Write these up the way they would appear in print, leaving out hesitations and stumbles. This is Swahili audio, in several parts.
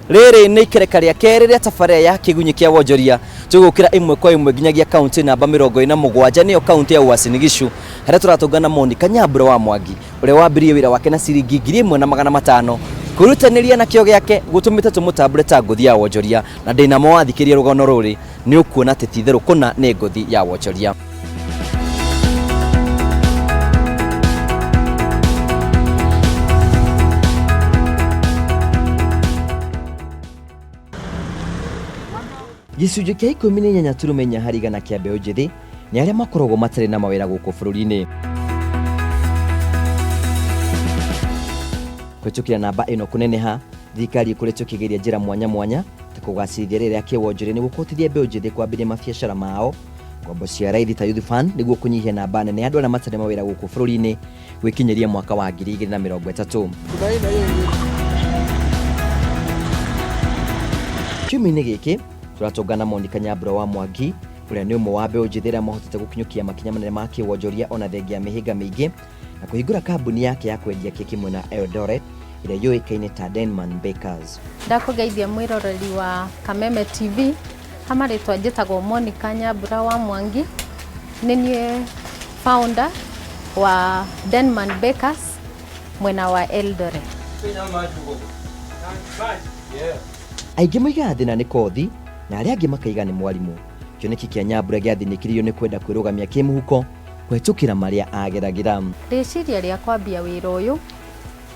Riri ni ikereka ria keri ria tafaria ya kigunyi kia Wonjoria tugukira imwe kwa imwe nginyagia kaunti namba 47 niyo kaunti ya Uasin Gishu haria turatungana Monica Nyambura wa Mwangi uria wambirie wira wake na ciringi 1,500 kurutaniria na kio giake gutumite tumutambure ta nguthi ya Wonjoria na ndinamo wathikiria rugono ruri ni ukuona titithiru kuna ni nguthi ya Wonjoria. Gicunjĩ kĩa 18 turumenya harĩ igana kĩa mbeũ njĩthĩ nĩ arĩa makoragwo matarĩ na mawĩra gũkũ bũrũri-inĩ. Kũhĩtũkĩra namba ĩno kũneneha, thirikari ĩkoretwo ĩkĩgeria njĩra mwanya mwanya ta kũgacĩrithia rĩrĩa kĩa Wonjoria nĩguo kũhotithia mbeũ njĩthĩ kwambĩrĩria mabiacara mao. Ngombo cia raithi ta Youth Fund nĩguo kũnyihia namba nene ya andũ arĩa matarĩ mawĩra gũkũ bũrũri-inĩ gwĩkinyeria mwaka wa 2030. Kiumia-inĩ gĩkĩ turatungana Monica Nyambura wa Mwangi uria ni umwe wa mbeũ njĩthĩ arĩa mahotete gũkinyũkia makinya manene ma kĩwonjoria ona thengia mĩhĩnga mĩingĩ na kũhingũra kambuni yake ya kwendia keki mwena Eldoret ĩrĩa yũĩkaine ta DenMan Bakers. Ndakugeithia mwĩroreri wa Kameme TV hamarĩtwa njĩtagwo Monica Nyambura wa Mwangi, nĩ niĩ founder wa DenMan Bakers mwena wa Eldoret. Aingĩ moigaga thĩna nĩ kothi na arĩa angĩ makaiga nĩ mwarimũ. Kĩoneki kĩa Nyambura gĩathinĩkĩrio nĩ kwenda kwĩrũgamia kĩmũhuko kũhĩtũkĩra marĩa ageragĩra. Rĩciria rĩa kwambia wĩra ũyũ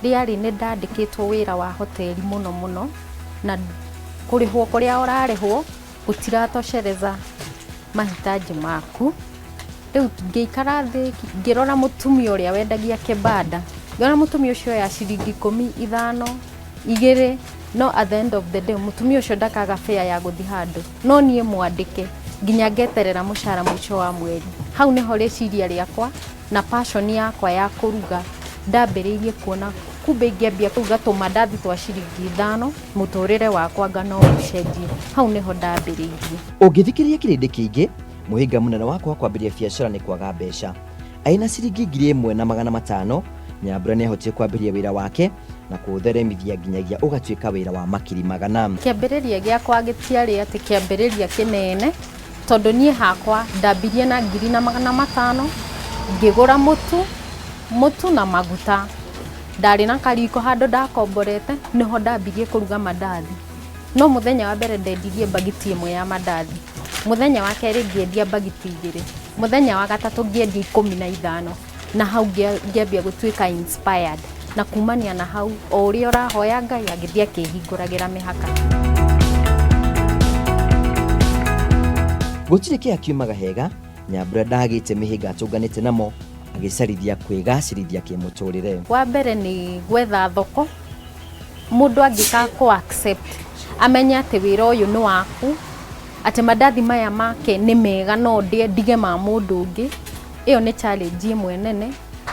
rĩarĩ nĩ ndandĩkĩtwo wĩra wa hoteli mũno na kũrĩhwo kũrĩa ũrarĩhwo gũtiratocereza mahitaji maku. Rĩu ngĩikara thĩ ngĩrora mũtumia ũrĩa wendagia kĩbanda, ngĩona mũtumia ũcio ya ciringi 15 2 no at the end of the day mutumia ucio ndakaga fare ya guthi handu no nie mwandike nginya ngeterera mushara mwisho wa mweri. Hau neho rĩciria rĩakwa na passion yakwa ya kuruga ndambĩrĩirie kuona kumbe ingĩambia kuruga tũmandathi twa ciringi 5 mũtũrĩre wakwa ngano ũcenjie. Hau neho ndambĩrĩirie. Ũngĩthikĩrĩria kĩrĩndĩ kĩingĩ mũhĩnga mũnene wakwa kwambĩrĩria biacara nĩ kwaga mbeca. Aina ciringi 1,500 Nyambura nĩ ahotire kwambĩrĩria wĩra wake na kũũtheremithia nginyagia ũgatuĩka wĩra wa makiri magana. Kĩambĩrĩria gĩakwa gĩtiarĩ atĩ kĩambĩrĩria kĩnene tondũ niĩ hakwa ndambirie na 500 ngĩgũra mũtu na maguta. Ndarĩ na kariko handũ ndakomborete niho ndambirie kũruga mandathi. No mũthenya wa mbere ndendirie bagiti ĩmwe ya mandathi, mũthenya wa kerĩ ngĩendia bagiti 2, mũthenya wa gatatũ ngĩendia 15 na hau ngĩambia gũtuĩka inspired na kumania na hau o ũrĩa ũrahoya Ngai agĩthia kĩhingũragĩra mĩhaka. Gũtirĩ kĩa kiumaga hega, Nyambura ndagĩte mĩhĩnga atũnganĩte namo agĩcarithia kwĩgacĩrithia kĩmũtũrĩre. Wa mbere nĩ gwetha thoko, mũndũ angĩka accept amenya atĩ wĩra ũyũ nĩ waku, atĩ mandathi maya make nĩ mega no ndige ma mũndũ ũngĩ. Iyo nĩ challenge ĩmwe nene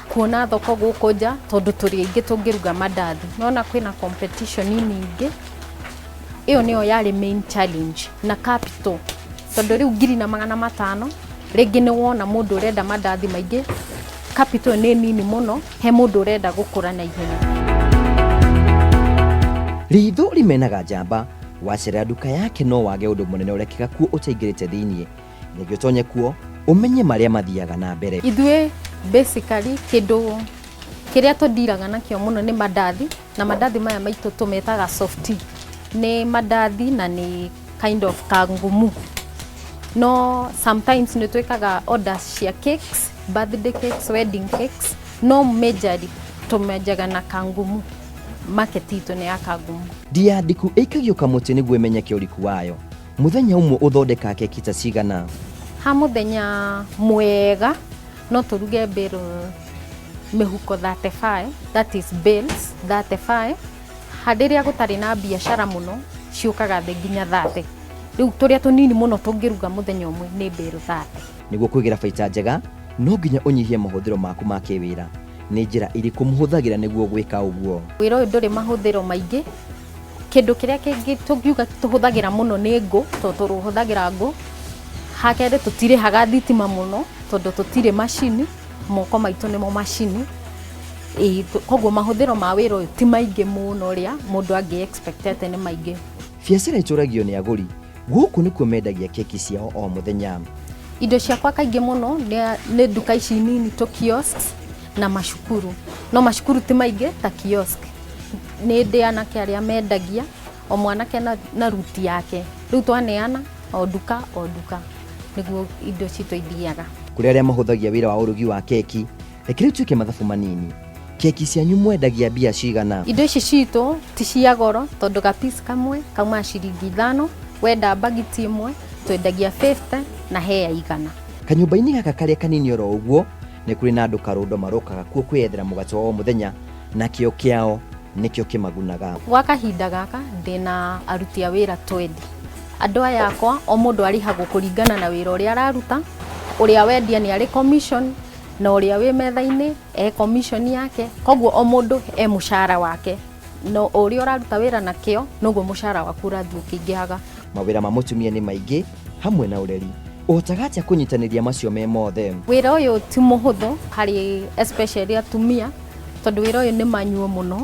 kuona thoko gũkũ nja tondũ tũrĩ aingĩ tũngĩruga mandathi. Nona kwĩna competition nyingĩ. Iyo nĩyo yarĩ main challenge na capital. Tondũ rĩu 1,500 rĩngĩ nĩ wona mũndũ ũrenda mandathi maingĩ, capital nĩ nini mũno he mũndũ ũrenda gũkũra na ihenya. Ritho rimenaga njamba wacera nduka yake no wage ũndũ mũnene ũrekĩka kuo ũtaingĩrĩte thĩiniĩ. Nĩguo ũtonye kuo umenye marĩa mathiaga na mbere. Ithuĩ basically kĩndũ kĩrĩa tũndiraga nakĩo mũno nĩ mandathi, na mandathi maya maitũ tũmetaga soft. Nĩ mandathi na nĩ kind of kangumu. No sometimes nĩ twĩkaga orders cia cakes, birthday cakes, wedding cakes, no majorly tũmenjaga na kangumu. Market itũ nĩ ya kangumu. Ndia ndiku ĩikagio kamũtĩ nĩguo ĩmenyeke ũriku wayo. Mũthenya ũmwe ũthondeka keki ta cigana? Ha muthenya mwega no turuge bale mihuko 35, that is bales 35. Hadiria gũtarĩ na biashara mũno ciũkaga thĩ nginya 30. Rĩu tũrĩa tũnini mũno tũngĩruga mũthenya ũmwe nĩ bale 30. Nĩguo kwĩgĩra baita njega no nginya ũnyihie mahũthĩro maku ma kĩwĩra. Nĩ njĩra irĩkũ mũhũthagĩra nĩguo gwĩka ũguo? Wĩra ũyũ ndũrĩ mahũthĩro maingĩ. Kĩndũ kĩrĩa kĩngĩ tũngiuga tũhũthagĩra mũno nĩ ngũ, tondũ tũhũthagĩra ngũ. Hakere tutirĩhaga thitima mũno tondũ tutirĩ macini, moko maitũ nĩmo macini. koguo mahuthiro ma wira uyu ti maingi muno ria mundu angi expected ni maingi. Biacara ituragio ni aguri guku nikuo mendagia keki ciao o muthenya. Indo ciakwa kaingi muno ni duka ici nini to kiosks na mashukuru. No mashukuru ti maingi ta kiosk. Ni ndi anake aria mendagia o mwanake na ruti yake. Riu twaneana o duka niguo indo citu ithiaga. Kuri aria mahuthagia wira wa urugi wa keki, rekire tuike mathabu manini. Keki cianyu mwendagia mbia cigana? Indo ici citu ti cia goro tondu ga piece kamwe kauma ciringi 5, wenda bagiti imwe twendagia 50 na hea 100. Kanyumba-ini gaka karia kanini oro uguo ni kuri na andu karundo marokaga kuo kwiyethera mugate wa muthenya na kio kiao nikio kimagunaga. Gwa kahinda gaka ndina aruti a wira 20. Andu aya akwa o mundu arihagwo kuringana na wira uria araruta, uria wendia ni ari commission na uria wi metha-ini commission yake, koguo o mundu mushara wake, no uria uraruta wira na kio noguo mushara waku urathii ukiingiaga. Mawira ma mutumia ni maingi hamwe na ureri. Uhotaga atia kunyitaniria macio me mothe? Wira uyu ti muhuthu hari especially atumia tondu wira uyu ni manyuo muno,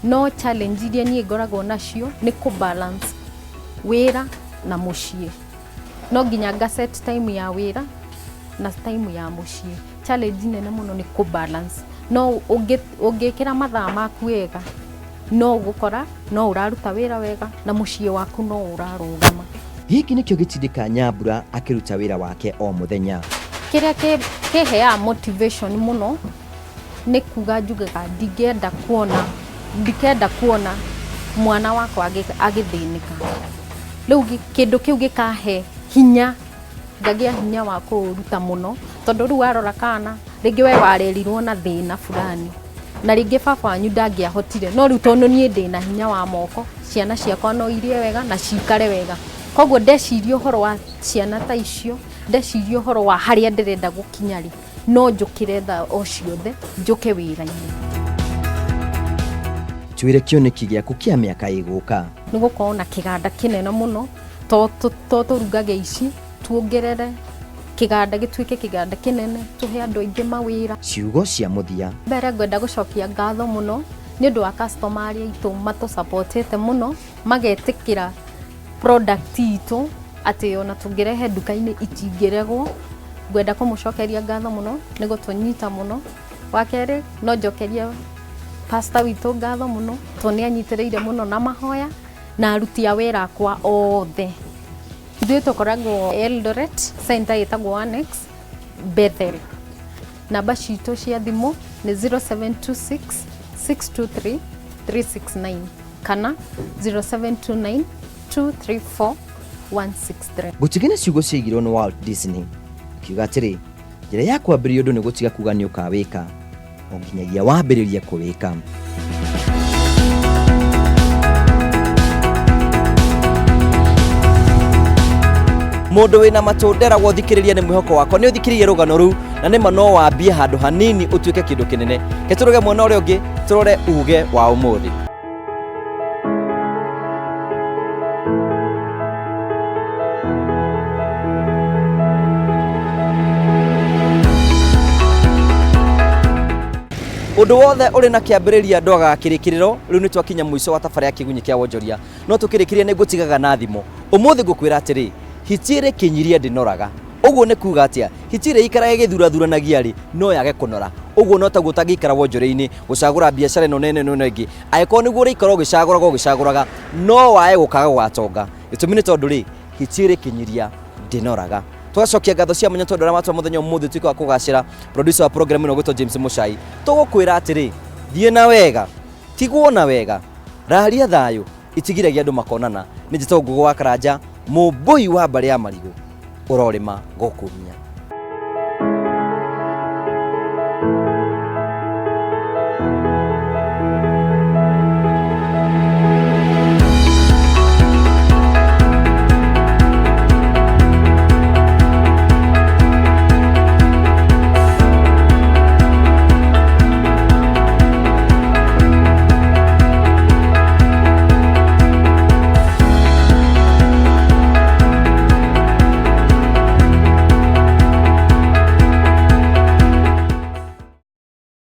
no challenge iria nie ngoragwo nacio ni ku balance wira na mucii. No nginya nga set time ya wira na time ya mucii. Challenge nene muno ni ku balance. No ungikira mathaa maku wega no gukora no uraruta wira wega na mucii waku no urarugama. Giki nikio gitindika Nyambura akiruta wira wake o muthenya. Kiria kihea motivation muno ni kuga njugaga ndikenda kuona mwana wakwa agithinika. Riu kindu kiu gikahe hinya, ngagia hinya wa kuruta muno tondu riu arora kana ringi we warerirwo na thina fulani na ringi baba wanyu ndangiahotire, no riu tondu nie ndina hinya wa moko, ciana ciakwa no irie wega na cikare wega. Koguo ndeciria uhoro wa ciana ta icio, ndeciria uhoro wa haria ndirenda gukinya ri, no njukire tha o ciothe njuke wira-ini. Twire kioneki giaku kia miaka iguka? Ni gukorwo na kiganda kinene muno to turugage ici tuongerere kiganda gituike kiganda kinene tuhe andu aingi mawira. Ciugo cia muthia. Mbere ngwenda gucokia ngatho muno ni undu wa customer aria itu matu supportete muno, magetikira product itu ati ona tungirehe duka-ini itingiregwo. Ngwenda kumucokeria ngatho muno ni gutunyita muno. Wakeri no njokeria pastor witu ngatho muno toni anyitireire muno na mahoya na aruti a wira akwa othe. Ithuĩ tukoragwo Eldoret, center itagwo Annex Bethel. Namba citu cia thimu ni 0726 623 369 kana 0729 234 163. Gutigene ciugo ciigirwo ni Walt Disney kiuga atiri njira ya kwambĩrĩria ũndũ ni gutiga kuga ni ukawika o nginyagia wambĩrĩria kuwika. Mundu wina matundera wothikiriria ni mwihoko wako ni uthikiririe rugano ru na nima no wambie handu hanini utuike kindu kinene. Keturuge mwena uria ungi turore uge wa umuthi. Undu wothe uri na kiambiriria ndwaga kirikiriro. Riu ni twakinya mwico wa tafari ya kigunyi kia Wonjoria, no tukirikiria ni ngutigaga na thimo. Umuthi ngukwira atiri hitire kinyiria ndinoraga. Uguo ni kuga atia hitire ikara githurathuranagia ri no yage kunora. Uguo no taguo tangikara Wonjoria-ini gucagura biacara ino nene no nengi aiko niguo ri ikara gicaguraga no wae gukaga gwatonga. Gitumi ni tondu ri hitire kinyiria ndinoraga. Twacokia ngatho cia munya tondu ramatwa muthenya umuthi tuika kugacira. Producer wa program ino gwitwo James Muchai tugukwira atiri thie na wega tigwo na wega raria thayo itigiragia andu makonana. Ni njito ngugu wa Karanja mumbui wa mbari ya marigu urorima gukumia.